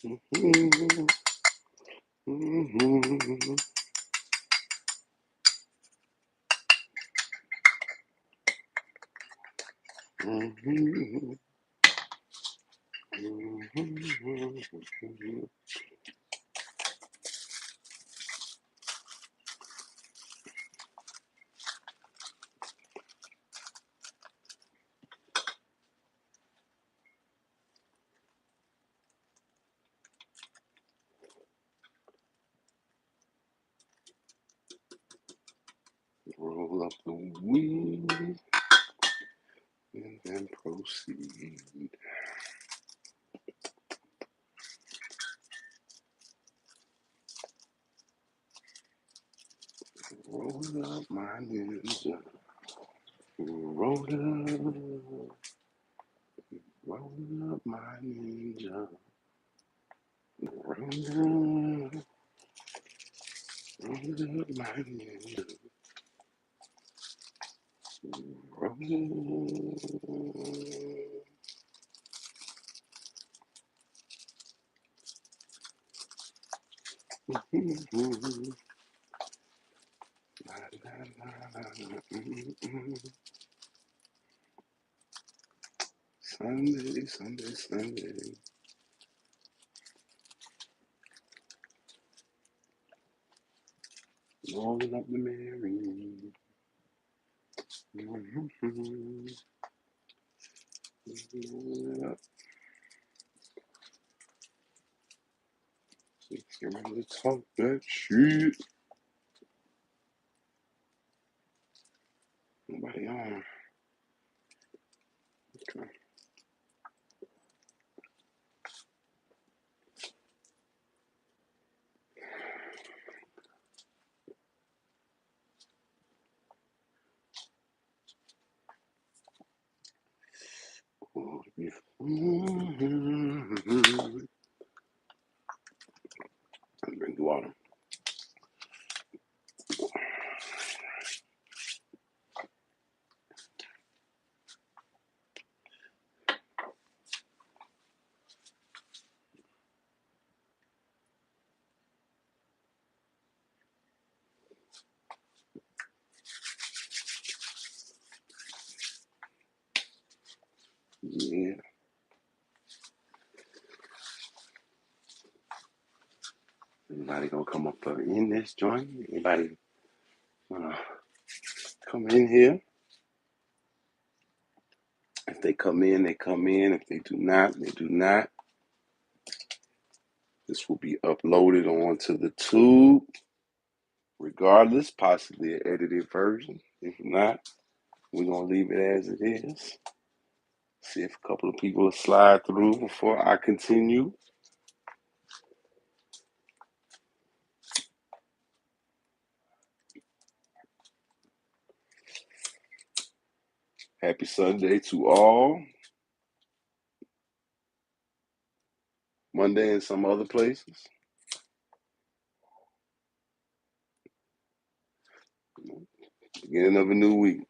Roll up the weed and then proceed. Roll up my ninja. Roll up my ninja. Roll up my ninja. Sunday, Sunday, Sunday. Rolling up the Mary. Get ready to talk that shit. Nobody on. Okay. Drink water. Yeah. Anybody gonna come up in this joint? Anybody wanna come in here? If they come in, they come in. If they do not, they do not. This will be uploaded onto the tube, regardless, possibly an edited version. If not, we're gonna leave it as it is. See if a couple of people will slide through before I continue. Happy Sunday to all. Monday in some other places. Beginning of a new week.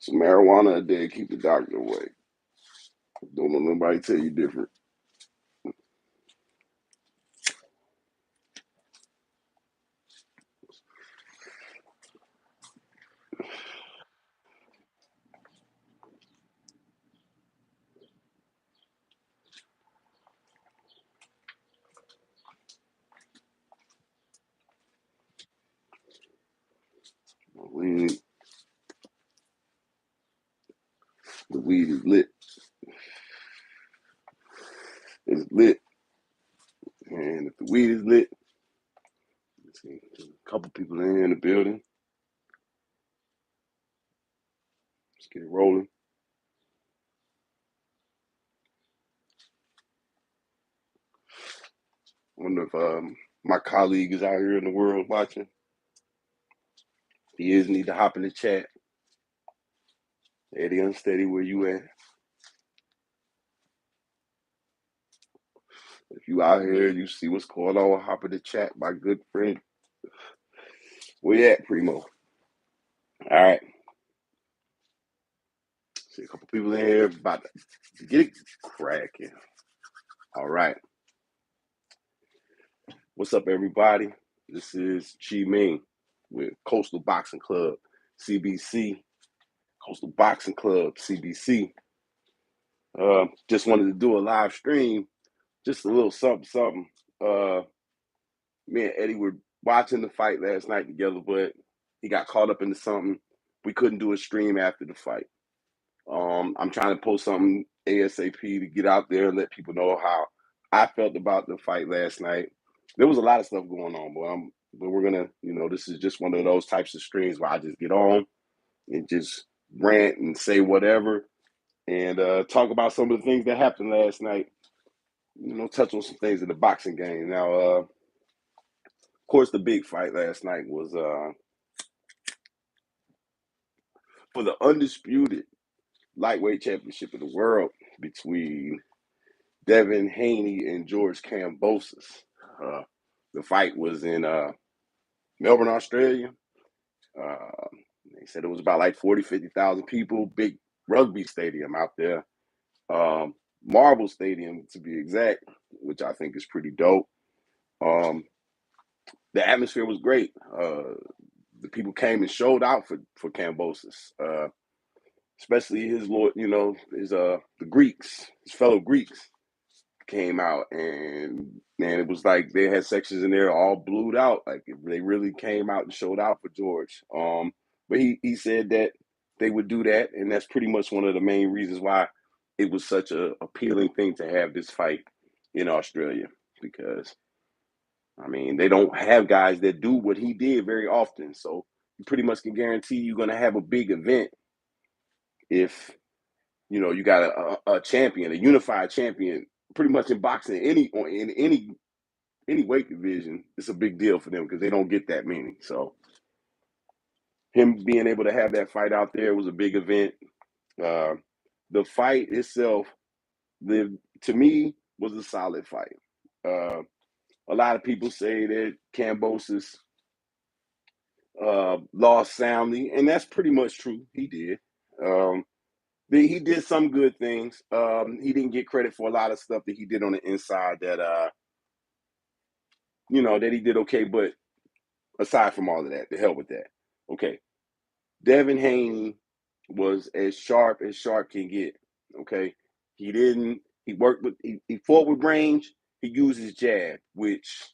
So marijuana a day, keep the doctor away. Don't let nobody tell you different. The weed is lit. It's lit. And if the weed is lit, see, a couple people in the building. Let's get it rolling. I wonder if my colleague is out here in the world watching. If he is, need to hop in the chat. Eddie Unsteady, where you at? If you out here, you see what's going on, hop in the chat, my good friend. Where you at, Primo? All right. See a couple people in here about to get it cracking. All right. What's up, everybody? This is Ming with Coastal Boxing Club, CBC. Coastal Boxing Club, CBC. Just wanted to do a live stream, just a little something. Me and Eddie were watching the fight last night together, but he got caught up into something. We couldn't do a stream after the fight. I'm trying to post something ASAP to get out there and let people know how I felt about the fight last night. There was a lot of stuff going on, but we're gonna, this is just one of those types of streams where I just get on and just rant and say whatever and talk about some of the things that happened last night. Touch on some things in the boxing game. Now, of course, the big fight last night was for the undisputed lightweight championship of the world between Devin Haney and George Kambosos. The fight was in Melbourne, Australia. They said it was about like 40, 50,000 people, big rugby stadium out there. Marble Stadium, to be exact, which I think is pretty dope. The atmosphere was great. The people came and showed out for Kambosos, especially his Lord, his the Greeks, his fellow Greeks came out, and man, it was like they had sections in there all blued out. Like they really came out and showed out for George. But he said that they would do that, and that's pretty much one of the main reasons why it was such a appealing thing to have this fight in Australia, because I mean they don't have guys that do what he did very often. So you pretty much can guarantee you're going to have a big event if you got a champion, a unified champion, pretty much in boxing in any weight division. It's a big deal for them because they don't get that many. So him being able to have that fight out there was a big event. The fight itself, to me, was a solid fight. A lot of people say that Kambosos lost soundly, and that's pretty much true. He did. He did some good things. He didn't get credit for a lot of stuff that he did on the inside that that he did okay. But aside from all of that, the hell with that. Okay, Devin Haney was as sharp can get. Okay, he didn't. He worked with. He fought with range. He used his jab, which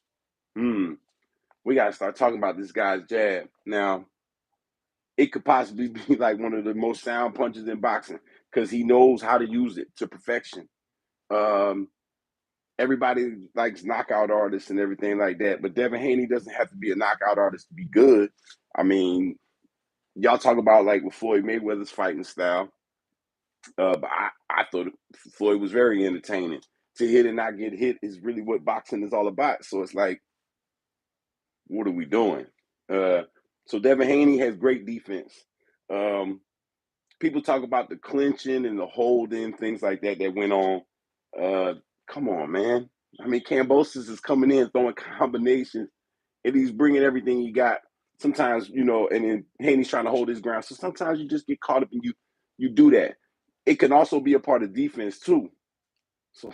we got to start talking about this guy's jab now. It could possibly be like one of the most sound punches in boxing because he knows how to use it to perfection. Everybody likes knockout artists and everything like that, but Devin Haney doesn't have to be a knockout artist to be good. I mean, y'all talk about like with Floyd Mayweather's fighting style, but I thought Floyd was very entertaining. To hit and not get hit is really what boxing is all about. So it's like, what are we doing? So Devin Haney has great defense. People talk about the clinching and the holding, things like that went on. Come on, man. I mean, Kambosos is coming in throwing combinations, and he's bringing everything he got. Sometimes, and then Haney's trying to hold his ground. So sometimes you just get caught up and you do that. It can also be a part of defense too. So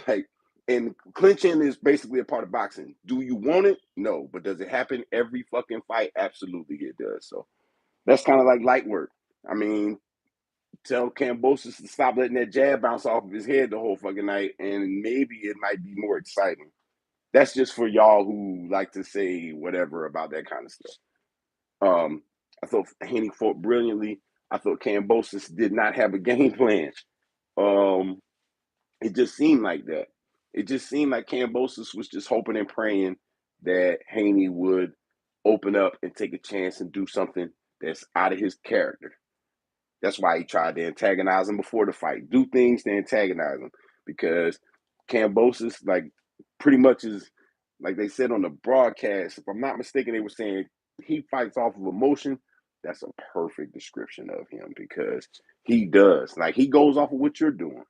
and clinching is basically a part of boxing. Do you want it? No. But does it happen every fucking fight? Absolutely it does. So that's kind of like light work. I mean, tell Kambosos to stop letting that jab bounce off of his head the whole fucking night, and maybe it might be more exciting. That's just for y'all who like to say whatever about that kind of stuff. I thought Haney fought brilliantly. I thought Kambosos did not have a game plan. It just seemed like that. It just seemed like Kambosos was just hoping and praying that Haney would open up and take a chance and do something that's out of his character. That's why he tried to antagonize him before the fight. Do things to antagonize him because Kambosos, like, pretty much is, like they said on the broadcast, if I'm not mistaken, they were saying he fights off of emotion. That's a perfect description of him because he does. Like, he goes off of what you're doing.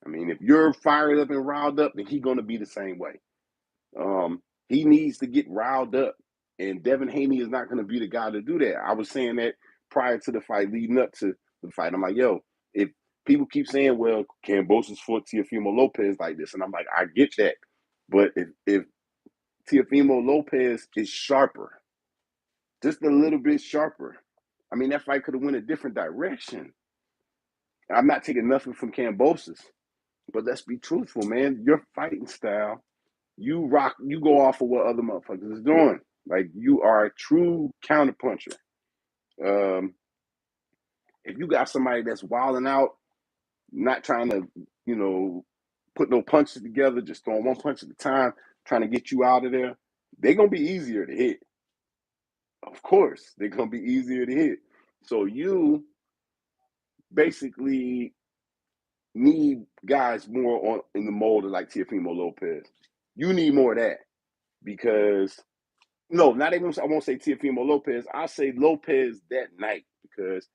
I mean, if you're fired up and riled up, then he's going to be the same way. He needs to get riled up, and Devin Haney is not going to be the guy to do that. I was saying that prior to the fight, leading up to the fight. I'm like, yo, if people keep saying, well, Kambosos fought Teofimo Lopez like this, and I'm like, I get that, but if Teofimo Lopez is sharper, just a little bit sharper, I mean, that fight could have went a different direction. I'm not taking nothing from Kambosos, but let's be truthful, man. Your fighting style, you go off of what other motherfuckers is doing. Like, you are a true counterpuncher. If you got somebody that's wilding out, not trying to, put no punches together, just throwing one punch at a time, trying to get you out of there, they're going to be easier to hit. Of course, they're going to be easier to hit. So you basically need guys more in the mold of like Teofimo Lopez. You need more of that because, no, not even, I won't say Teofimo Lopez. I'll say Lopez that night because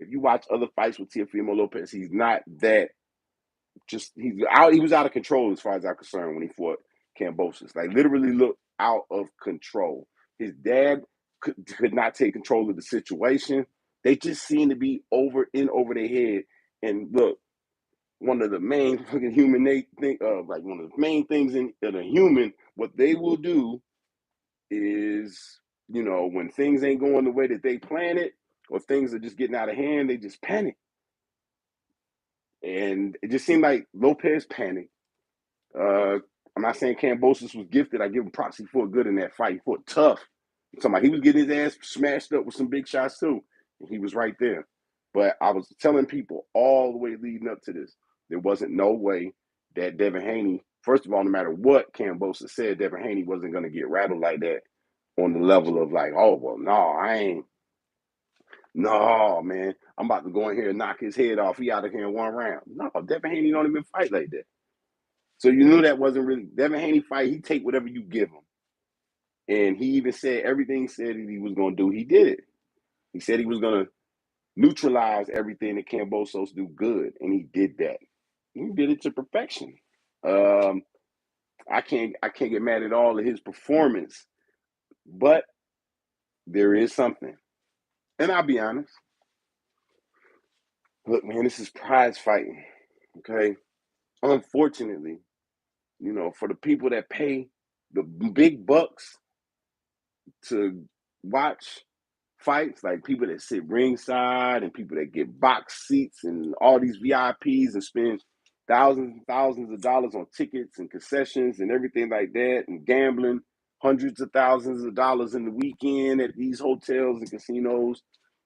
if you watch other fights with Teofimo Lopez, he's not that he was out of control as far as I'm concerned when he fought Kambosos. Like, literally looked out of control. His dad could not take control of the situation. They just seem to be over their head. And look, one of the main fucking human like one of the main things in a human, what they will do is, when things ain't going the way that they plan it, or things are just getting out of hand, they just panic. And it just seemed like Lopez panicked. I'm not saying Kambosos was gifted. I give him props. He fought good in that fight. He fought tough. I'm talking about he was getting his ass smashed up with some big shots too. And he was right there. But I was telling people all the way leading up to this, there wasn't no way that Devin Haney, first of all, no matter what Kambosos said, Devin Haney wasn't going to get rattled like that on the level of like, oh, well, no, I ain't. No, man, I'm about to go in here and knock his head off. He out of here in one round. No, Devin Haney don't even fight like that. So you knew that wasn't really Devin Haney fight. He take whatever you give him. And he even said everything he said that he was going to do, he did it. He said he was going to neutralize everything that Kambosos do good, and he did that. He did it to perfection. I can't get mad at all of his performance, but there is something. And I'll be honest. Look, man, this is prize fighting. Okay. Unfortunately, for the people that pay the big bucks to watch fights, like people that sit ringside and people that get box seats and all these VIPs and spend thousands and thousands of dollars on tickets and concessions and everything like that, and gambling hundreds of thousands of dollars in the weekend at these hotels and casinos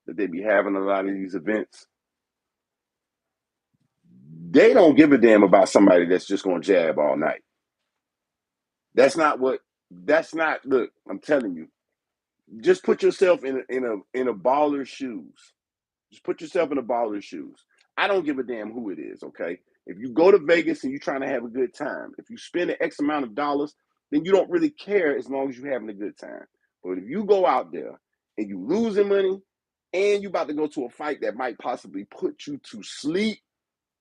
that they be having a lot of these events. They don't give a damn about somebody that's just going to jab all night. Look, I'm telling you, just put yourself in a baller's shoes. Just put yourself in a baller's shoes. I don't give a damn who it is, okay? If you go to Vegas and you're trying to have a good time, if you spend an X amount of dollars, then you don't really care as long as you're having a good time. But if you go out there and you losing money and you about to go to a fight that might possibly put you to sleep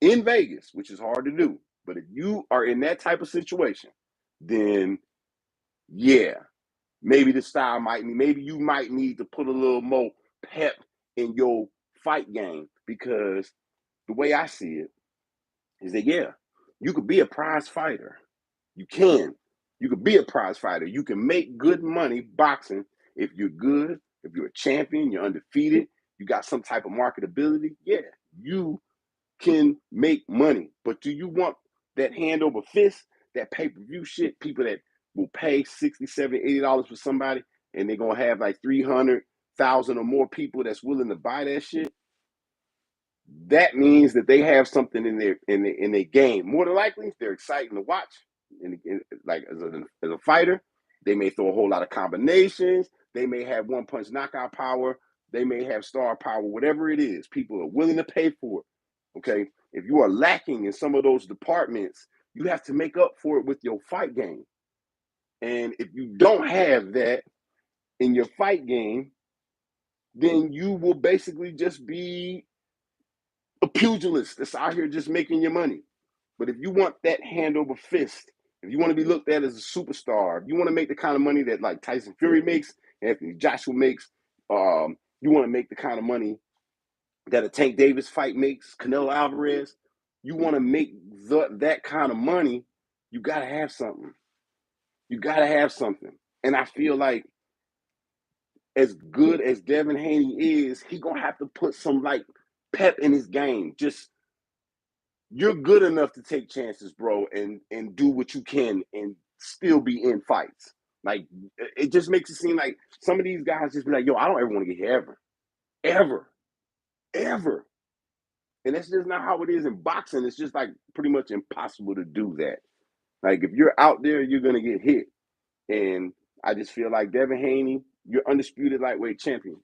in Vegas, which is hard to do, but if you are in that type of situation, then yeah, maybe maybe you might need to put a little more pep in your fight game, because the way I see it is that, yeah, you could be a prize fighter. You could be a prize fighter. You can make good money boxing if you're good, if you're a champion, you're undefeated, you got some type of marketability. Yeah, you can make money. But do you want that hand over fist, that pay-per-view shit, people that will pay $60, $70, $80 for somebody, and they're going to have like 300,000 or more people that's willing to buy that shit? That means that they have something in their game. More than likely, they're exciting to watch. Like as a fighter, they may throw a whole lot of combinations. They may have one punch knockout power. They may have star power. Whatever it is, people are willing to pay for it. Okay, if you are lacking in some of those departments, you have to make up for it with your fight game. And if you don't have that in your fight game, then you will basically just be a pugilist that's out here just making your money. But if you want that hand over fist, if you want to be looked at as a superstar, if you want to make the kind of money that like Tyson Fury makes, Anthony Joshua makes, You want to make the kind of money that a Tank Davis fight makes, Canelo Alvarez. You want to make that kind of money, you got to have something. You got to have something. And I feel like as good as Devin Haney is, he going to have to put some like pep in his game. Just you're good enough to take chances, bro, and do what you can and still be in fights. Like it just makes it seem like some of these guys just be like, yo, I don't ever want to get here ever. Ever. Ever. And that's just not how it is in boxing. It's just like pretty much impossible to do that. Like if you're out there, you're gonna get hit. And I just feel like Devin Haney, you're undisputed lightweight champion.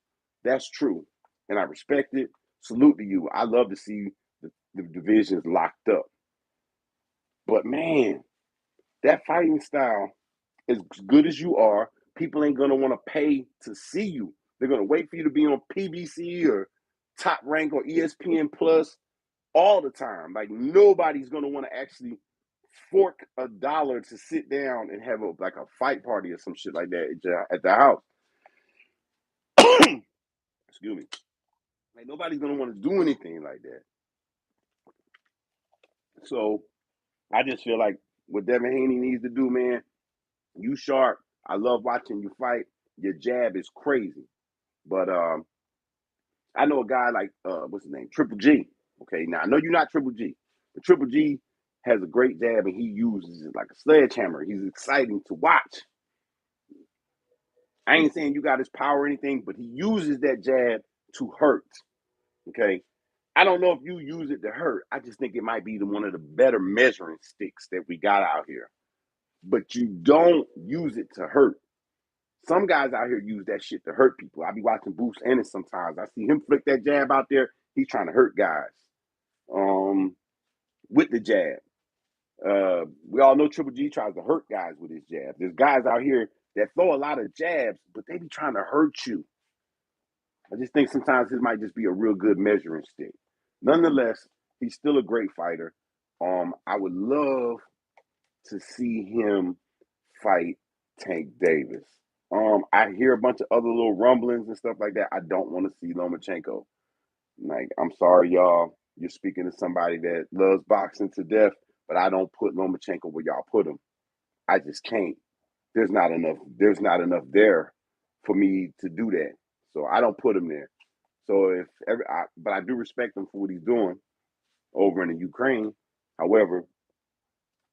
That's true. And I respect it. Salute to you. I love to see the divisions locked up. But man, that fighting style, as good as you are, people ain't gonna want to pay to see you. They're gonna wait for you to be on PBC or Top Rank or ESPN Plus all the time. Like nobody's gonna want to actually fork $1 to sit down and have a fight party or some shit like that at the house. Excuse me. Like nobody's gonna want to do anything like that. So I just feel like what Devin Haney needs to do, man. You sharp. I love watching you fight. Your jab is crazy. But I know a guy like what's his name? Triple G. Okay, now I know you're not Triple G, but Triple G has a great jab and he uses it like a sledgehammer. He's exciting to watch. I ain't saying you got his power or anything, but he uses that jab to hurt. Okay. I don't know if you use it to hurt. I just think it might be one of the better measuring sticks that we got out here. But you don't use it to hurt. Some guys out here use that shit to hurt people. I be watching Bruce Ennis sometimes. I see him flick that jab out there. He's trying to hurt guys with the jab. We all know Triple G tries to hurt guys with his jab. There's guys out here that throw a lot of jabs, but they be trying to hurt you. I just think sometimes this might just be a real good measuring stick. Nonetheless, he's still a great fighter. I would love to see him fight Tank Davis. I hear a bunch of other little rumblings and stuff like that. I don't want to see Lomachenko. Like, I'm sorry, y'all. You're speaking to somebody that loves boxing to death, but I don't put Lomachenko where y'all put him. I just can't. There's not enough. There's not enough there for me to do that. So I don't put him there. So but I do respect him for what he's doing over in the Ukraine. However,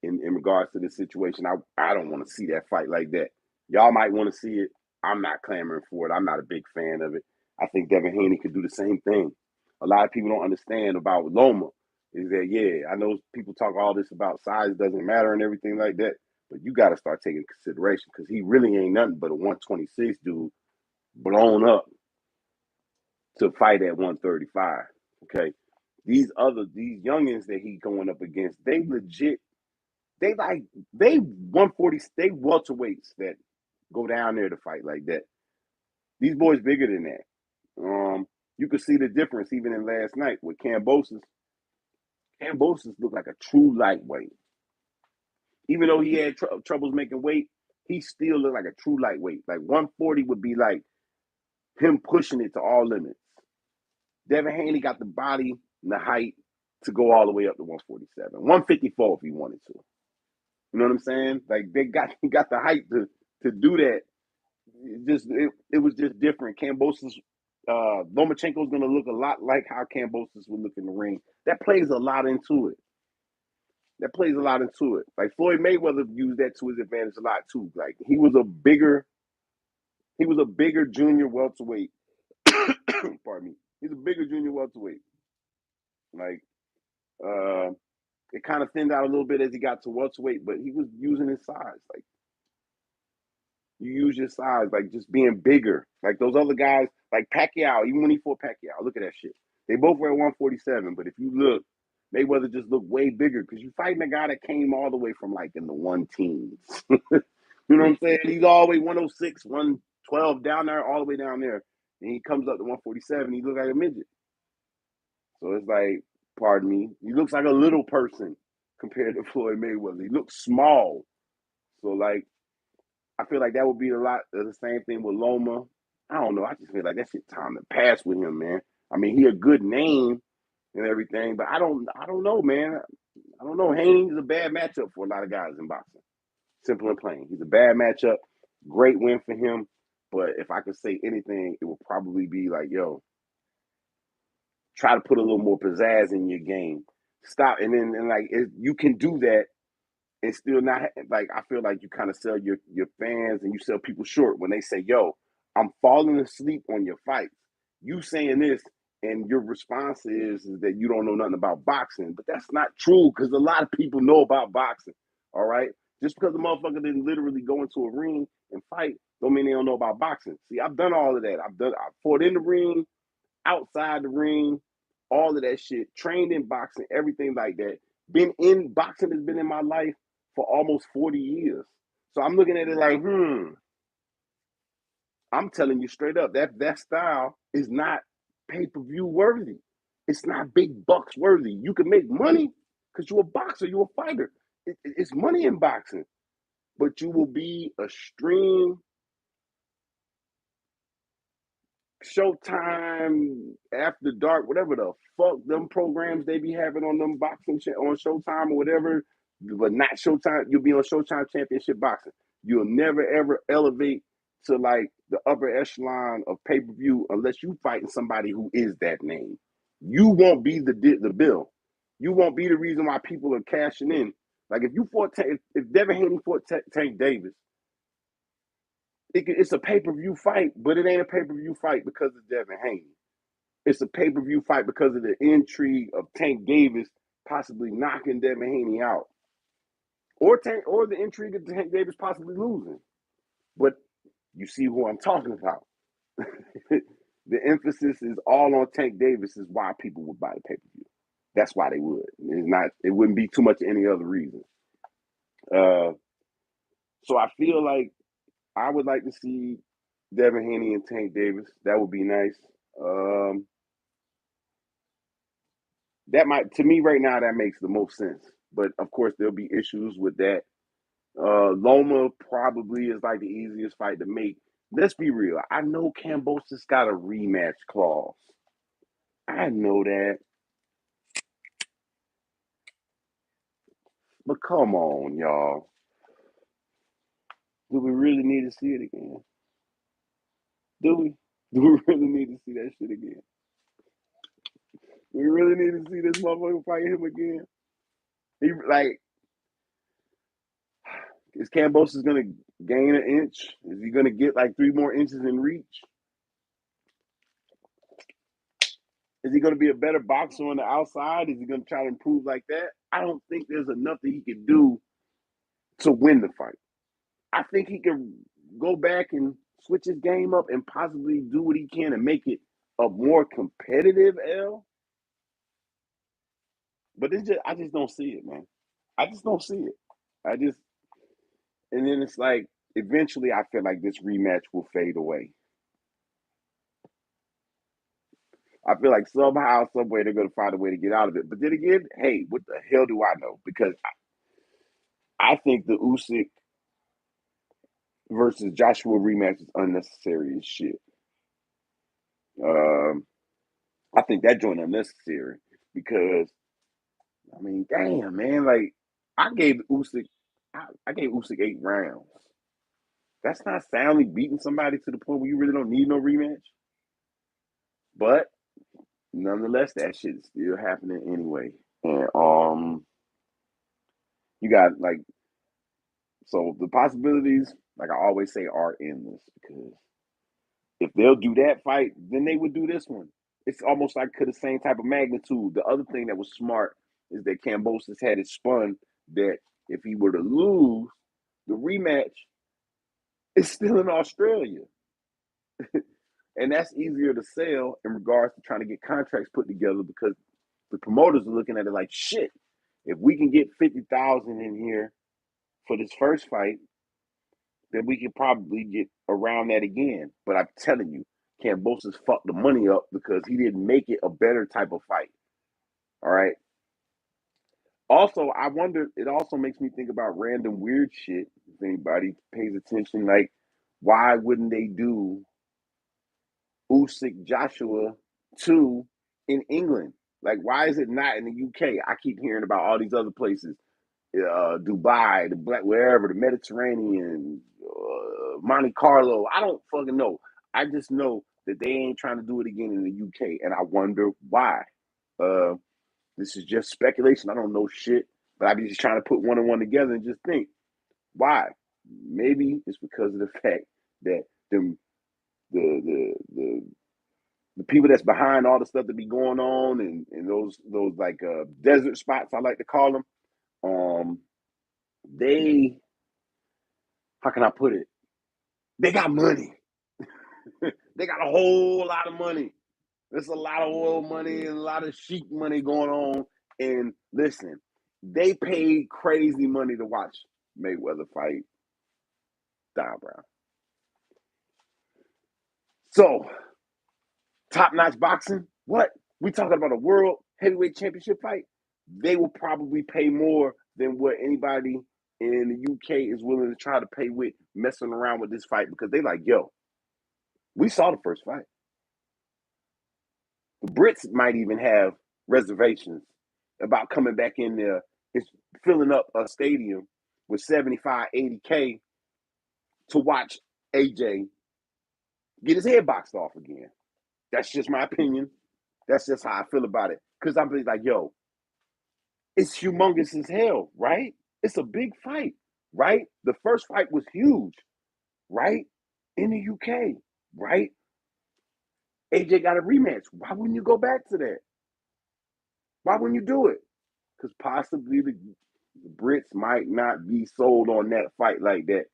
in regards to this situation, I don't want to see that fight like that. Y'all might want to see it. I'm not clamoring for it. I'm not a big fan of it. I think Devin Haney could do the same thing. A lot of people don't understand about Loma is that, yeah, I know people talk all this about size doesn't matter and everything like that, but you got to start taking consideration because he really ain't nothing but a 126 dude blown up to fight at 135. Okay. These youngins that he going up against, they legit, they 140, they welterweights that go down there to fight like that. These boys bigger than that. You could see the difference even in last night with Kambosos. Kambosos looked like a true lightweight. Even though he had troubles making weight, he still looked like a true lightweight. Like 140 would be like him pushing it to all limits. Devin Haney got the body and the height to go all the way up to 147, 154 if he wanted to. You know what I'm saying? Like he got the height to do that. It was just different. Kambosos, Lomachenko's gonna look a lot like how Kambosos would look in the ring. That plays a lot into it. Like Floyd Mayweather used that to his advantage a lot too. Like he was a bigger junior welterweight. Pardon me. He's a bigger junior welterweight. Like uh, it kind of thinned out a little bit as he got to welterweight, but he was using his size. Like you use your size, like just being bigger. Like those other guys, like Pacquiao, even when he fought Pacquiao, look at that shit. They both were at 147, but if you look, Mayweather just looked way bigger because you're fighting a guy that came all the way from like in the one teens. You know what I'm saying? He's all the way 106, 112 down there, all the way down there. And he comes up to 147, he looks like a midget. So it's like, pardon me, he looks like a little person compared to Floyd Mayweather. He looks small. So like I feel like that would be a lot of the same thing with Loma. I don't know. I just feel like that shit time to pass with him, man. I mean, he a good name and everything, but I don't know, man. I don't know. Haney's a bad matchup for a lot of guys in boxing. Simple and plain. He's a bad matchup. Great win for him. But if I could say anything, it would probably be like, yo, try to put a little more pizzazz in your game. Stop, and like you can do that and still not like I feel like you kind of sell your fans and you sell people short when they say, "Yo, I'm falling asleep on your fights." You saying this and your response is that you don't know nothing about boxing, but that's not true because a lot of people know about boxing. All right, just because the motherfucker didn't literally go into a ring and fight, don't mean they don't know about boxing. See, I've done all of that. I fought in the ring, outside the ring, all of that shit, trained in boxing, everything like that. Been in boxing has been in my life for almost 40 years. So I'm looking at it like, I'm telling you straight up, that style is not pay-per-view worthy. It's not big bucks worthy. You can make money because you're a boxer, you're a fighter. It's money in boxing, but you will be a stream Showtime, After Dark, whatever the fuck them programs they be having on them boxing on Showtime or whatever, but not Showtime. You'll be on Showtime Championship Boxing. You'll never ever elevate to like the upper echelon of pay per view unless you fighting somebody who is that name. You won't be the bill. You won't be the reason why people are cashing in. Like if you fought if Devin Haney fought Tank Davis, it's a pay per view fight, but it ain't a pay per view fight because of Devin Haney. It's a pay per view fight because of the intrigue of Tank Davis possibly knocking Devin Haney out, or the intrigue of Tank Davis possibly losing. But you see who I'm talking about. The emphasis is all on Tank Davis is why people would buy the pay per view. That's why they would. It's not. It wouldn't be too much any other reason. Uh, so I feel like I would like to see Devin Haney and Tank Davis. That would be nice. Um, that might to me right now that makes the most sense. But of course there'll be issues with that. Loma probably is like the easiest fight to make. Let's be real. I know Kambosos got a rematch clause. I know that. But come on, y'all. Do we really need to see it again? Do we? Do we really need to see that shit again? We really need to see this motherfucker fight him again. He like is Kambosos gonna gain an inch? Is he gonna get like 3 more inches in reach? Is he gonna be a better boxer on the outside? Is he gonna try to improve like that? I don't think there's enough that he can do to win the fight. I think he can go back and switch his game up and possibly do what he can and make it a more competitive L. But I just don't see it, man. I just don't see it. I just and then it's like eventually I feel like this rematch will fade away. I feel like somehow, some way they're gonna find a way to get out of it. But then again, hey, what the hell do I know? Because I think the Usyk versus Joshua rematch is unnecessary as shit. Um, I think that joint unnecessary because I mean, damn man, like I gave Usyk, I gave Usyk 8 rounds. That's not soundly beating somebody to the point where you really don't need no rematch. But nonetheless, that shit is still happening anyway. And you got like so the possibilities, like I always say, are endless because if they'll do that fight, then they would do this one. It's almost like to the same type of magnitude. The other thing that was smart is that Kambosos had it spun that if he were to lose, the rematch is still in Australia. And that's easier to sell in regards to trying to get contracts put together because the promoters are looking at it like shit. If we can get 50,000 in here for this first fight, then we could probably get around that again. But I'm telling you, Kambosos fucked the money up because he didn't make it a better type of fight. All right. Also, I wonder, it also makes me think about random weird shit. If anybody pays attention, like, why wouldn't they do Usyk Joshua 2 in England? Like, why is it not in the UK? I keep hearing about all these other places, Dubai, the black wherever, the Mediterranean, Monte Carlo. I don't fucking know. I just know that they ain't trying to do it again in the UK, and I wonder why. Uh, this is just speculation. I don't know shit, but I be just trying to put one and one together and just think why. Maybe it's because of the fact that them the the people that's behind all the stuff that be going on and those like desert spots I like to call them. They how can I put it? They got money. They got a whole lot of money. There's a lot of oil money and a lot of sheep money going on. And listen, they paid crazy money to watch Mayweather fight Don Brown. So, top notch boxing? What? We talking about a world heavyweight championship fight? They will probably pay more than what anybody in the UK is willing to try to pay with messing around with this fight because they like, yo, we saw the first fight. The Brits might even have reservations about coming back in there. It's filling up a stadium with 75, 80K to watch AJ get his head boxed off again. That's just my opinion. That's just how I feel about it. Because I'm like, yo, it's humongous as hell, right? It's a big fight, right? The first fight was huge, right? In the UK, right? AJ got a rematch. Why wouldn't you go back to that? Why wouldn't you do it? Because possibly the Brits might not be sold on that fight like that.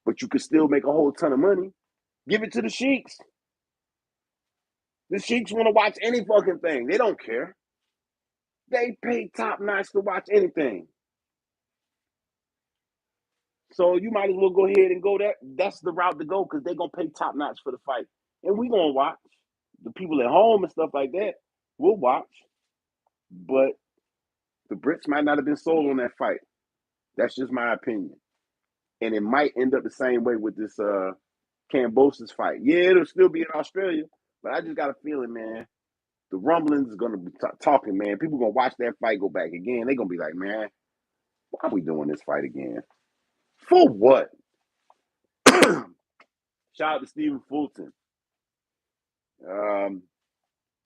But you could still make a whole ton of money. Give it to the Sheiks. The Sheiks want to watch any fucking thing. They don't care. They pay top notch to watch anything. So you might as well go ahead and go that. That's the route to go because they're gonna pay top notch for the fight, and we gonna watch. The people at home and stuff like that will watch, but the Brits might not have been sold on that fight. That's just my opinion, and it might end up the same way with this Kambosos fight. Yeah, it'll still be in Australia, but I just got a feeling, man. The rumblings is gonna be talking, man. People gonna watch that fight go back again. They're gonna be like, man, why are we doing this fight again? For what? Shout out to Stephen Fulton. Um,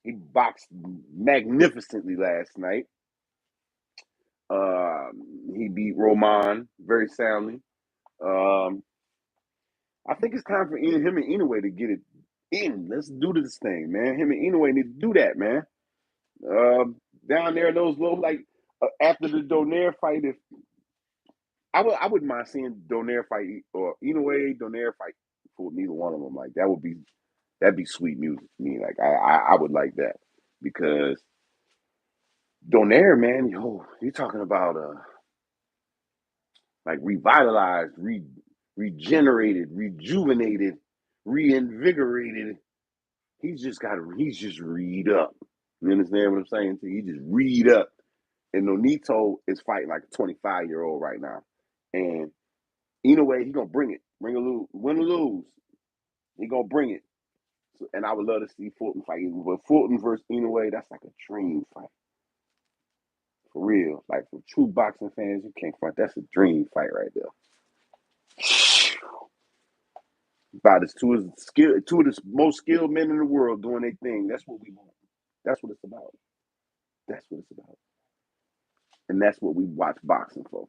he boxed magnificently last night. He beat Roman very soundly. Um, I think it's time for him and Inoue to get it in. Let's do this thing, man. Him and Inoue need to do that, man. Down there, those little like after the Donaire fight, if I wouldn't mind seeing Donaire fight or Inoue Donaire fight for neither one of them. Like that'd be sweet music to me. Like I would like that because Donaire, man, yo, you're talking about like revitalized, regenerated, rejuvenated, reinvigorated. He's just read up. You understand what I'm saying? He just read up. And Nonito is fighting like a 25-year-old right now. And either way, he gonna bring it. Bring a lose, win or lose. He gonna bring it. So, and I would love to see Fulton fight. But Fulton versus Inoue, that's like a dream fight. For real. Like for true boxing fans, you can't front. That's a dream fight right there. About as two of the most skilled men in the world doing their thing. That's what we want. That's what it's about. That's what it's about. And that's what we watch boxing for.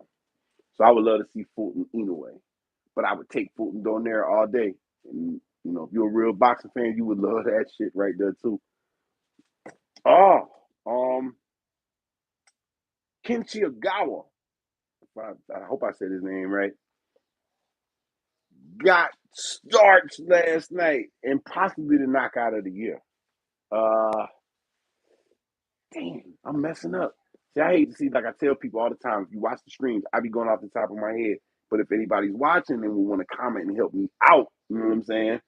So I would love to see Fulton Inoue. But I would take Fulton down there all day. And if you're a real boxing fan, you would love that shit right there too. Oh, Kenshi Ogawa. I hope I said his name right. Got starched last night and possibly the knockout of the year. Uh, Damn, I'm messing up. See, I hate to see, like I tell people all the time, if you watch the streams, I be going off the top of my head. But if anybody's watching and will want to comment and help me out, you know what I'm saying?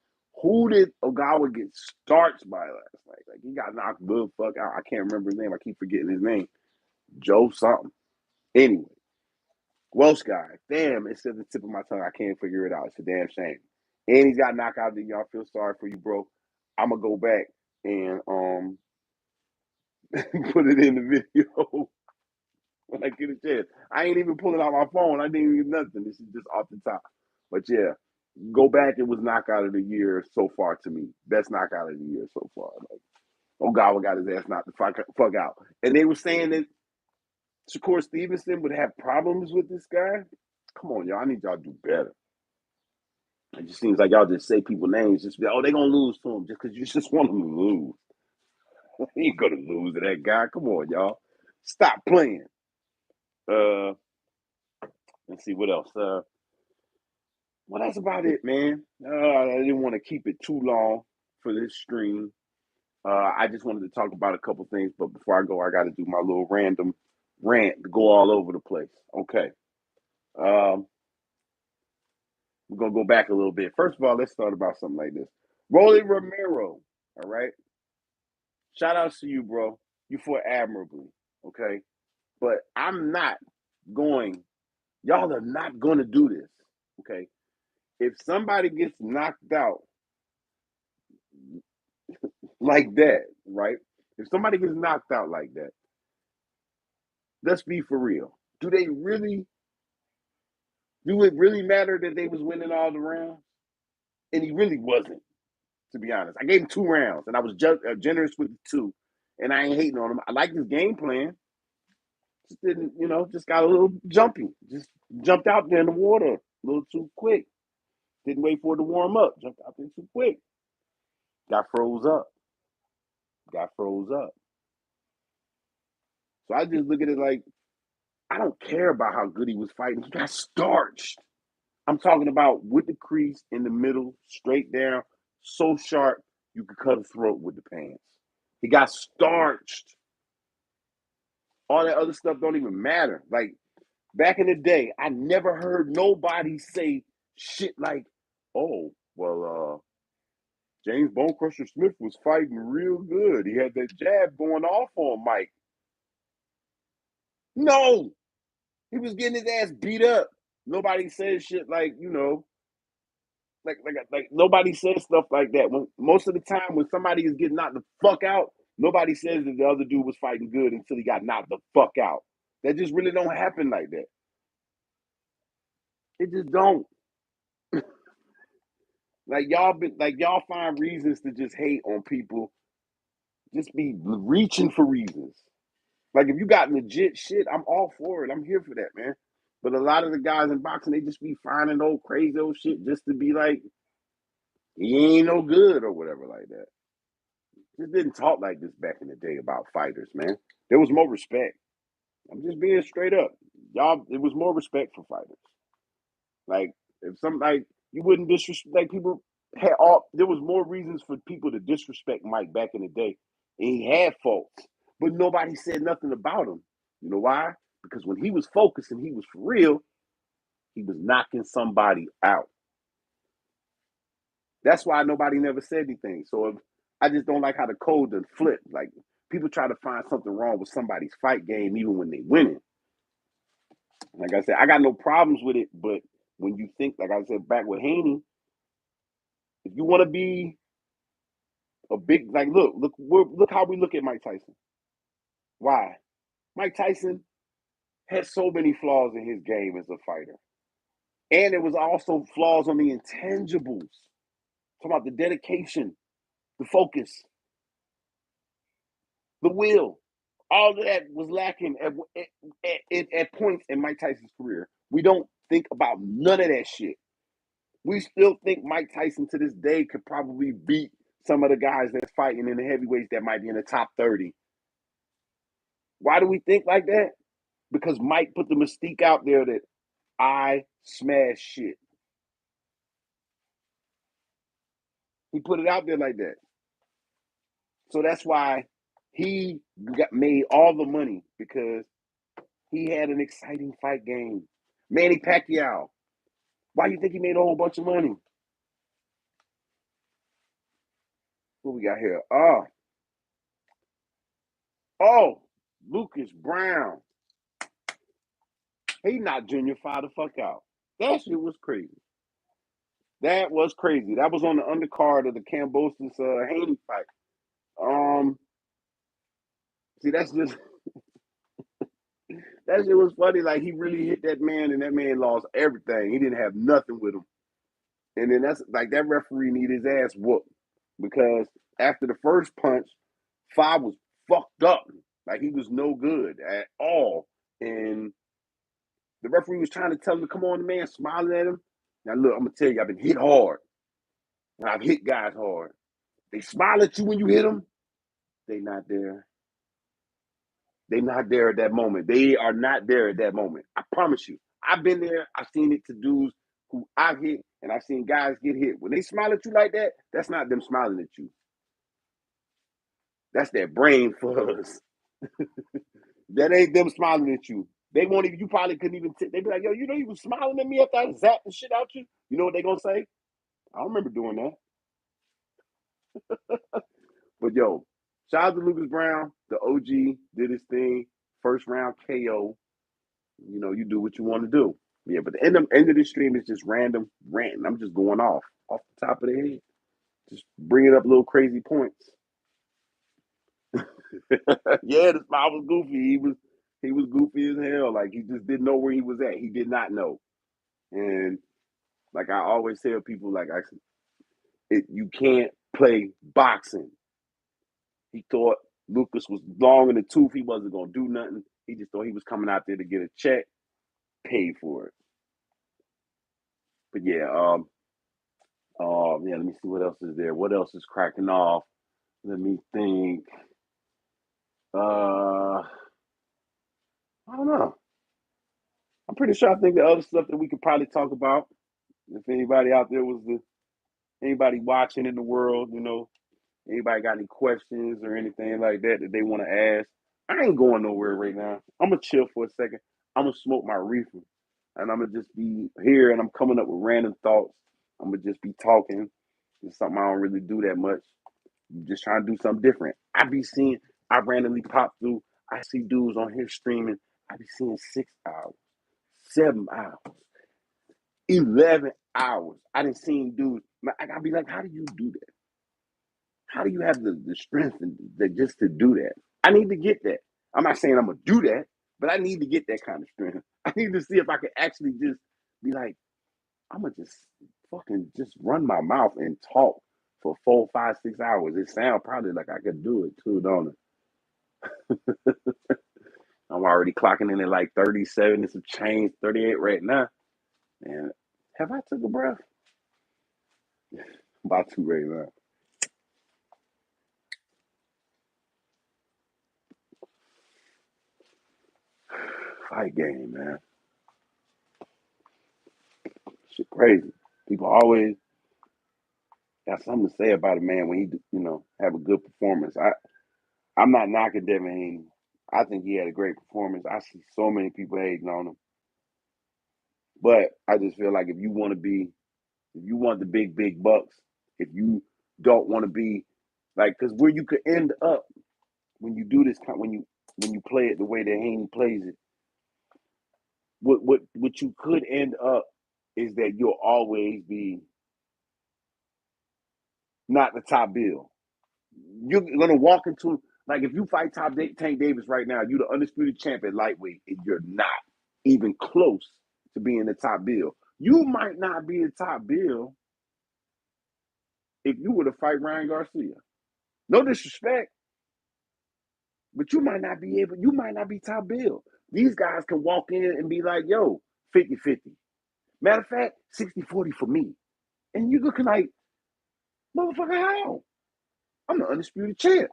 Who did Ogawa get starched by last night? Like, he got knocked the fuck out. I can't remember his name. I keep forgetting his name. Joe something. Anyway, Welsh guy. Damn, it's at the tip of my tongue. I can't figure it out. It's a damn shame. And he got knocked out. Y'all feel sorry for you, bro. I'm gonna go back and put it in the video when I get a chance. I ain't even pulling out my phone. I didn't even get nothing. This is just off the top. But yeah, go back. It was knockout of the year so far to me. Best knockout of the year so far. Like, Ogawa got his ass knocked the fuck out. And they were saying that Shakur Stevenson would have problems with this guy. Come on, y'all. I need y'all to do better. It just seems like y'all just say people names. Just be, oh, they gonna lose to him just because you just want them to lose. He ain't gonna lose to that guy. Come on, y'all. Stop playing. Let's see what else. Well, that's about it, man. I didn't want to keep it too long for this stream. I just wanted to talk about a couple things, but before I go, I got to do my little random rant to go all over the place. Okay. We're gonna go back a little bit. First of all, let's start about something like this. Rolly Romero. All right. Shout outs to you, bro. You fought admirably. Okay. But I'm not going, y'all are not going to do this. Okay. If somebody gets knocked out like that, right? If somebody gets knocked out like that, let's be for real. Do it really matter that they was winning all the rounds? And he really wasn't, to be honest. I gave him 2 rounds, and I was generous with the 2, and I ain't hating on him. I like his game plan. Just didn't, just got a little jumpy. Just jumped out there in the water a little too quick. Didn't wait for it to warm up. Jumped out there too quick. Got froze up. So I just look at it like, I don't care about how good he was fighting. He got starched. I'm talking about with the crease in the middle, straight down, so sharp you could cut a throat with the pants. He got starched. All that other stuff don't even matter. Like back in the day, I never heard nobody say shit like, "Oh, well, James Bone Crusher Smith was fighting real good. He had that jab going off on Mike." No, he was getting his ass beat up. Nobody says shit like, like nobody says stuff like that. When most of the time when somebody is getting knocked the fuck out, nobody says that the other dude was fighting good until he got knocked the fuck out. That just really don't happen like that. It just don't. Y'all find reasons to just hate on people. Just be reaching for reasons. Like if you got legit shit, I'm all for it. I'm here for that, man. But a lot of the guys in boxing, they just be finding old crazy old shit just to be like, he ain't no good or whatever like that. Just didn't talk like this back in the day about fighters, man. There was more respect. I'm just being straight up. Y'all, it was more respect for fighters. Like if you wouldn't disrespect, like people had all, there was more reasons for people to disrespect Mike back in the day. And he had faults, but nobody said nothing about him. You know why? Because when he was focused and he was for real, he was knocking somebody out. That's why nobody never said anything. So I just don't like how the code done flip. Like people try to find something wrong with somebody's fight game, even when they winning. Like I said, I got no problems with it, but when you think, like I said back with Haney, if you want to be a big, like, look how we look at Mike Tyson. Why? Mike Tyson had so many flaws in his game as a fighter, and there was also flaws on the intangibles. Talking about the dedication, the focus, the will. All of that was lacking at points in Mike Tyson's career. We don't think about none of that shit. We still think Mike Tyson to this day could probably beat some of the guys that's fighting in the heavyweights that might be in the top 30. Why do we think like that? Because Mike put the mystique out there that I smash shit. He put it out there like that. So that's why he made all the money, because he had an exciting fight game. Manny Pacquiao. Why do you think he made a whole bunch of money? What we got here? Oh, Lucas Brown. He knocked Junior Fire the fuck out. That shit was crazy. That was crazy. That was on the undercard of the Kambosos Haney fight. Um, see, that shit was funny. Like he really hit that man, and that man lost everything. He didn't have nothing with him. And then that's like that referee needed his ass whooped because after the first punch, Five was fucked up. Like he was no good at all. And the referee was trying to tell him to come on, the man, smiling at him. Now look, I'm gonna tell you, I've been hit hard. And I've hit guys hard. They smile at you when you hit them. They not there. They not there at that moment. They are not there at that moment. I promise you. I've been there. I've seen it to dudes who I've hit, and I've seen guys get hit. When they smile at you like that, that's not them smiling at you. That's their brain fuzz. That ain't them smiling at you. They won't even. You probably couldn't even. They'd be like, "Yo, you know, you was smiling at me after I zapped the shit out you." You know what they gonna say? I don't remember doing that. But yo, shout out to Lucas Brown. The OG did his thing. First round KO. You know, you do what you want to do. Yeah, but the end of the stream is just random ranting. I'm just going off the top of the head, just bringing up little crazy points. Yeah, the spot was goofy. He was goofy as hell. Like he just didn't know where he was at. He did not know. And like I always tell people, you can't play boxing. He thought Lucas was long in the tooth. He wasn't gonna do nothing. He just thought he was coming out there to get a check, paid for it. But yeah, yeah. Let me see what else is there. What else is cracking off? Let me think. I don't know. I'm pretty sure I think the other stuff that we could probably talk about. If anybody out there anybody watching in the world, anybody got any questions or anything like that they want to ask, I ain't going nowhere right now. I'm gonna chill for a second. I'm gonna smoke my reefer, and I'm gonna just be here, and I'm coming up with random thoughts. I'm gonna just be talking. It's something I don't really do that much. I'm just trying to do something different. I randomly pop through. I see dudes on here streaming. I be seeing 6 hours, 7 hours, 11 hours. I didn't see dudes. I gotta be like, how do you do that? How do you have the strength just to do that? I need to get that. I'm not saying I'm gonna do that, but I need to get that kind of strength. I need to see if I can actually just be like, I'm gonna just fucking just run my mouth and talk for 4, 5, 6 hours. It sounds probably like I could do it too, don't it? I'm already clocking in at like 37 and some change, 38 right now. And have I took a breath? About to right now. Fight game, man. Shit crazy. People always got something to say about a man when have a good performance. I'm not knocking Devin Haney. I think he had a great performance. I see so many people hating on him, but I just feel like if you want the big bucks, if you don't want to be like, because where you could end up when you do this, when you play it the way that Haney plays it, what you could end up is that you'll always be not the top bill. You're gonna walk into, like, if you fight Tank Davis right now, you're the undisputed champ at lightweight, and you're not even close to being the top bill. You might not be the top bill if you were to fight Ryan Garcia. No disrespect, but you might not be top bill. These guys can walk in and be like, yo, 50-50. Matter of fact, 60-40 for me. And you looking like, motherfucker, how? I'm the undisputed champ.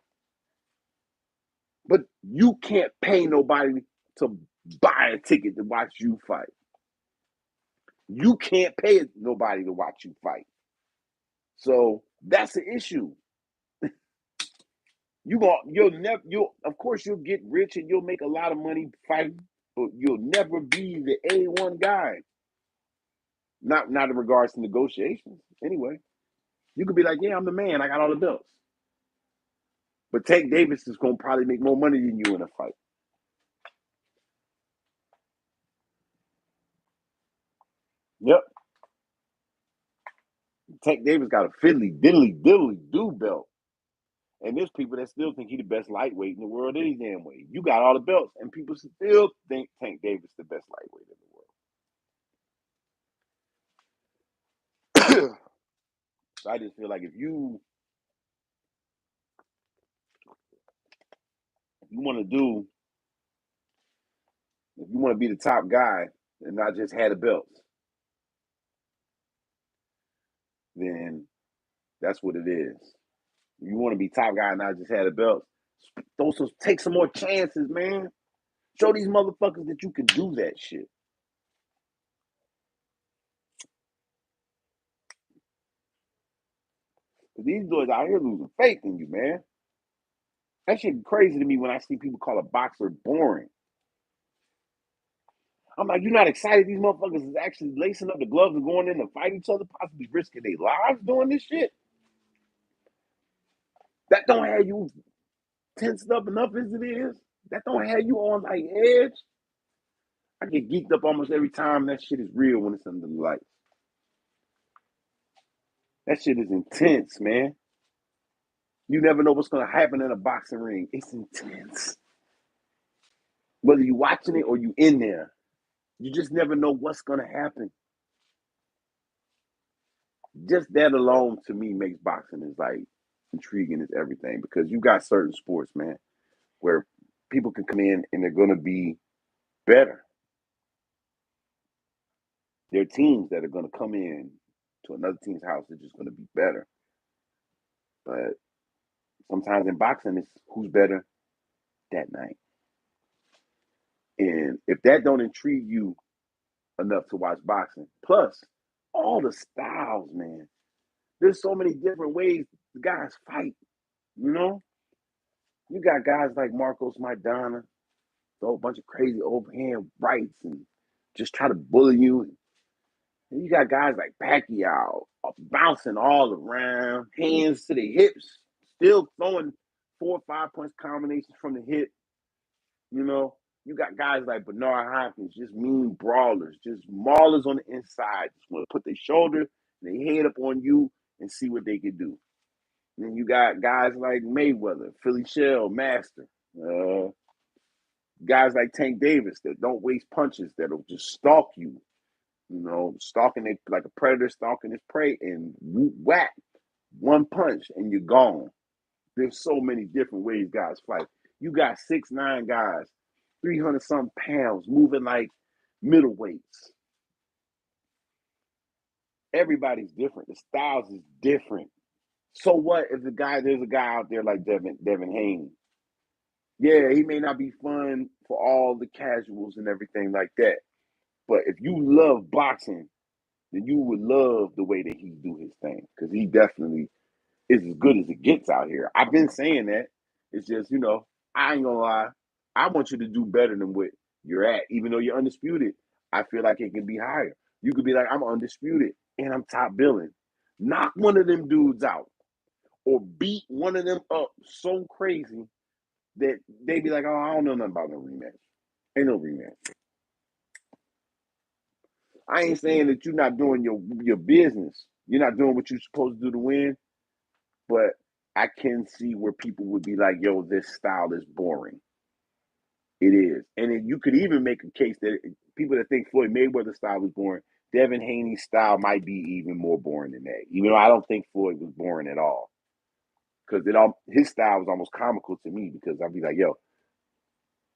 But you can't pay nobody to buy a ticket to watch you fight. You can't pay nobody to watch you fight. So that's the issue. You'll of course you'll get rich and you'll make a lot of money fighting, but you'll never be the A1 guy. Not in regards to negotiations. Anyway, you could be like, yeah, I'm the man. I got all the belts. But Tank Davis is gonna probably make more money than you in a fight. Yep. Tank Davis got a fiddly diddly diddly do belt. And there's people that still think he's the best lightweight in the world any damn way. You got all the belts, and people still think Tank Davis the best lightweight in the world. So I just feel like if you want to be the top guy and not just have the belts, then that's what it is. You want to be top guy and not just have the belts. Take some more chances, man. Show these motherfuckers that you can do that shit. These dudes out here losing faith in you, man. That shit crazy to me when I see people call a boxer boring. I'm like, you're not excited these motherfuckers is actually lacing up the gloves and going in to fight each other, possibly risking their lives doing this shit? That don't have you tensed up enough as it is. That don't have you on like edge. I get geeked up almost every time that shit is real when it's under the lights. That shit is intense, man. You never know what's gonna happen in a boxing ring. It's intense. Whether you watching it or you in there, you just never know what's gonna happen. Just that alone to me makes boxing is like intriguing as everything because you got certain sports, man, where people can come in and they're gonna be better. There are teams that are gonna come in to another team's house that's just gonna be better. But sometimes in boxing, it's who's better that night. And if that don't intrigue you enough to watch boxing, plus all the styles, man. There's so many different ways the guys fight. You know, you got guys like Marcos Maidana, throw a bunch of crazy overhand rights and just try to bully you. And you got guys like Pacquiao bouncing all around, hands to the hips, still throwing 4 or 5 punch combinations from the hip. You know, you got guys like Bernard Hopkins, just mean brawlers, just maulers on the inside, just want to put their shoulder and their head up on you and see what they can do. And then you got guys like Mayweather, Philly Shell, Master, uh, guys like Tank Davis that don't waste punches, that'll just stalk you, stalking it like a predator stalking his prey and whack, one punch and you're gone. There's so many different ways guys fight. You got 6'9" guys, 300 something pounds, moving like middleweights. Everybody's different. The styles is different. So what if there's a guy out there like Devin Haney? Yeah, he may not be fun for all the casuals and everything like that. But if you love boxing, then you would love the way that he do his thing. Because he definitely is as good as it gets out here. I've been saying that. It's just, I ain't gonna lie. I want you to do better than what you're at. Even though you're undisputed, I feel like it can be higher. You could be like, I'm undisputed and I'm top billing. Knock one of them dudes out or beat one of them up so crazy that they be like, oh, I don't know nothing about no rematch. Ain't no rematch. I ain't saying that you're not doing your business. You're not doing what you're supposed to do to win, but I can see where people would be like, yo, this style is boring. It is. And then you could even make a case that people that think Floyd Mayweather's style was boring, Devin Haney's style might be even more boring than that. Even though I don't think Floyd was boring at all. Because his style was almost comical to me because I'd be like, yo,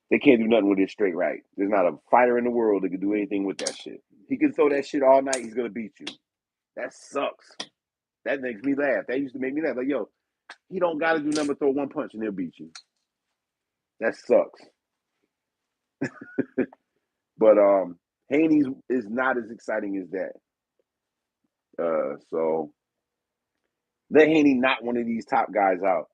they can't do nothing with this straight right. There's not a fighter in the world that can do anything with that shit. He can throw that shit all night, he's gonna beat you. That sucks. That makes me laugh. That used to make me laugh. Like, yo, he don't gotta do nothing but throw one punch and he'll beat you. That sucks. But Haney's is not as exciting as that. So let Haney knock one of these top guys out.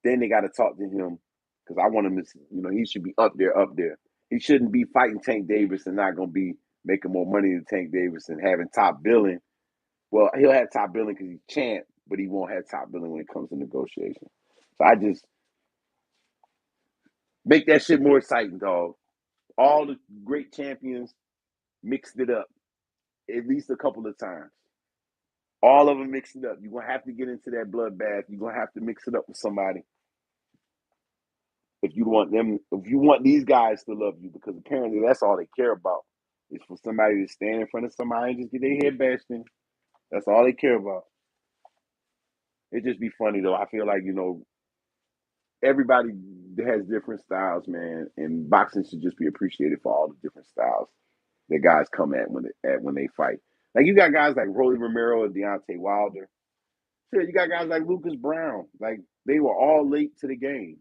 Then they got to talk to him because I want him to, he should be up there, up there. He shouldn't be fighting Tank Davis and not going to be making more money than Tank Davis and having top billing. Well, he'll have top billing because he's champ, but he won't have top billing when it comes to negotiation. So I just make that shit more exciting, dog. All the great champions mixed it up at least a couple of times. All of them mix it up. You're gonna have to get into that bloodbath. You're gonna have to mix it up with somebody if you want them. If you want these guys to love you, because apparently that's all they care about is for somebody to stand in front of somebody and just get their head bashed in. That's all they care about. It just be funny though. I feel like everybody has different styles, man, and boxing should just be appreciated for all the different styles that guys come at when they fight. Like you got guys like Rolly Romero and Deontay Wilder. Shit, you got guys like Lucas Brown. Like they were all late to the game.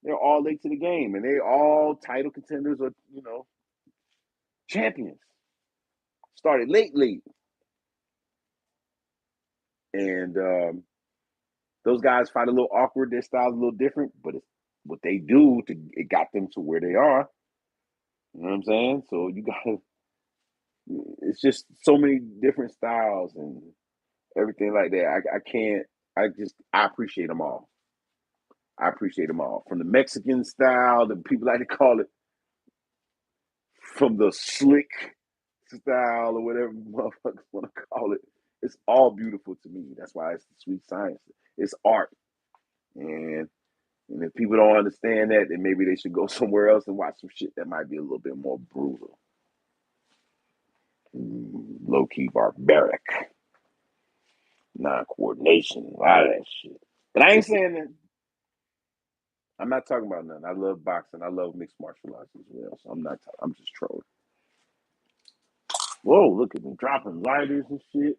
They're all late to the game, and they all title contenders or champions. Started late, and those guys fight a little awkward. Their style's a little different, but it's what they do it got them to where they are. You know what I'm saying? So you got it's just so many different styles and everything like that. I can't. I appreciate them all. I appreciate them all. From the Mexican style, the people like to call it, from the slick style or whatever motherfuckers want to call it. It's all beautiful to me. That's why it's the sweet science. It's art. And if people don't understand that, then maybe they should go somewhere else and watch some shit that might be a little bit more brutal. Low key barbaric. Non-coordination, a lot of that shit. But I ain't saying that. I'm not talking about nothing. I love boxing. I love mixed martial arts as well. So I'm just trolling. Whoa, look at me dropping lighters and shit.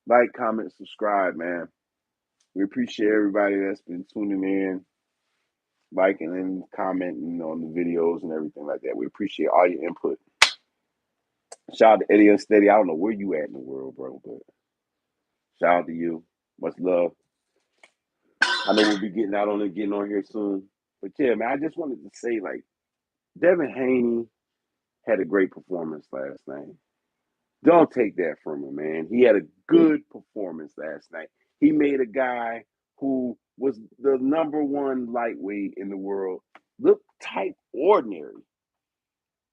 Like, comment, subscribe, man. We appreciate everybody that's been tuning in, liking and commenting on the videos and everything like that. We appreciate all your input. Shout out to Eddie Unsteady. I don't know where you at in the world, bro, but shout out to you. Much love. I know we'll be getting on here soon. But yeah, man, I just wanted to say, like, Devin Haney had a great performance last night. Don't take that from him, man. He had a good performance last night. He made a guy who was the number one lightweight in the world look type ordinary.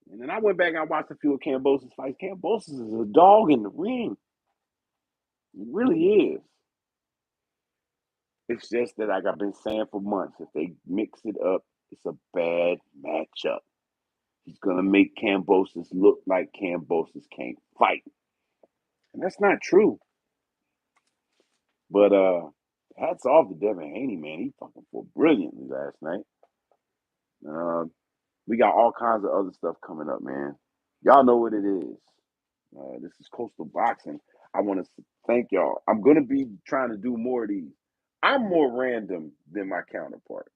And then I went back and I watched a few of Kambosos fights. Kambosos is a dog in the ring. He really is. It's just that, like I've been saying for months, if they mix it up, it's a bad matchup. He's gonna make Kambosos look like Kambosos can't fight. And that's not true. But hats off to Devin Haney, man. He fucking fought brilliantly last night. Uh, we got all kinds of other stuff coming up, man. Y'all know what it is. This is Coastal Boxing. I want to thank y'all. I'm gonna be trying to do more of these. I'm more random than my counterpart.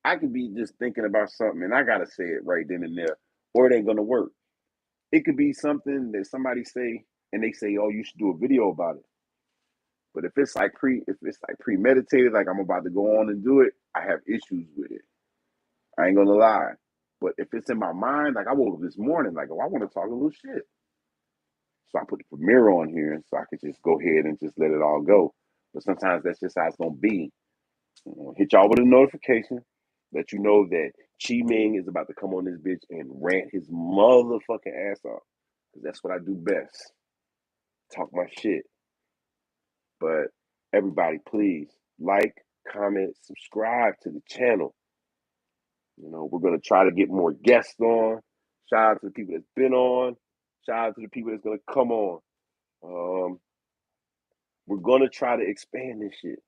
I could be just thinking about something and I gotta say it right then and there, or it ain't gonna work. It could be something that somebody say and they say, "Oh, you should do a video about it." But if it's like premeditated, like I'm about to go on and do it, I have issues with it. I ain't gonna lie. But if it's in my mind, like I woke up this morning, like, oh, I want to talk a little shit. So I put the premiere on here so I could just go ahead and just let it all go. But sometimes that's just how it's gonna be. Hit y'all with a notification, let you know that Ming is about to come on this bitch and rant his motherfucking ass off. Because that's what I do best. Talk my shit. But everybody, please like, comment, subscribe to the channel. We're gonna try to get more guests on. Shout out to the people that's been on. Shout out to the people that's gonna come on. We're gonna try to expand this shit.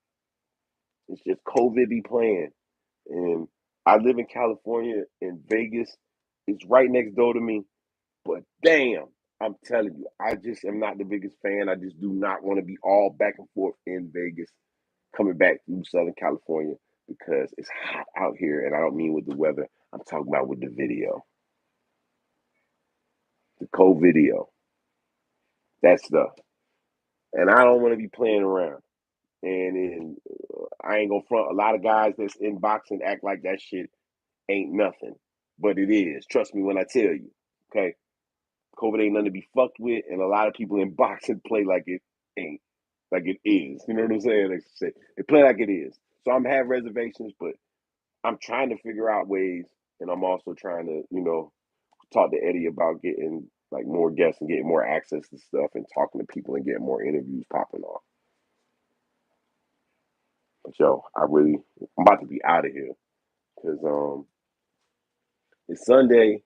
It's just COVID be playing, and I live in California, and Vegas is right next door to me. But damn, I'm telling you, I just am not the biggest fan. I just do not want to be all back and forth in Vegas, coming back through Southern California because it's hot out here, and I don't mean with the weather. I'm talking about with the video, the cold video, that stuff. And I don't want to be playing around. I ain't gonna front. A lot of guys that's in boxing act like that shit ain't nothing, but it is. Trust me when I tell you. Okay, COVID ain't nothing to be fucked with, and a lot of people in boxing play like it ain't, like it is. You know what I'm saying? They play like it is. So I'm have reservations, but I'm trying to figure out ways, and I'm also trying to, talk to Eddie about getting like more guests and getting more access to stuff and talking to people and getting more interviews popping off. But yo, I'm about to be out of here because it's Sunday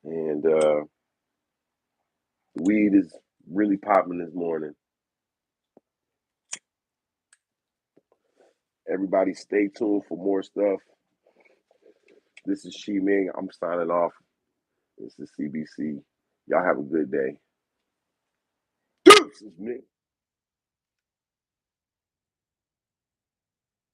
and the weed is really popping this morning. Everybody stay tuned for more stuff. This is Ming. I'm signing off. This is CBC. Y'all have a good day. This is Ming.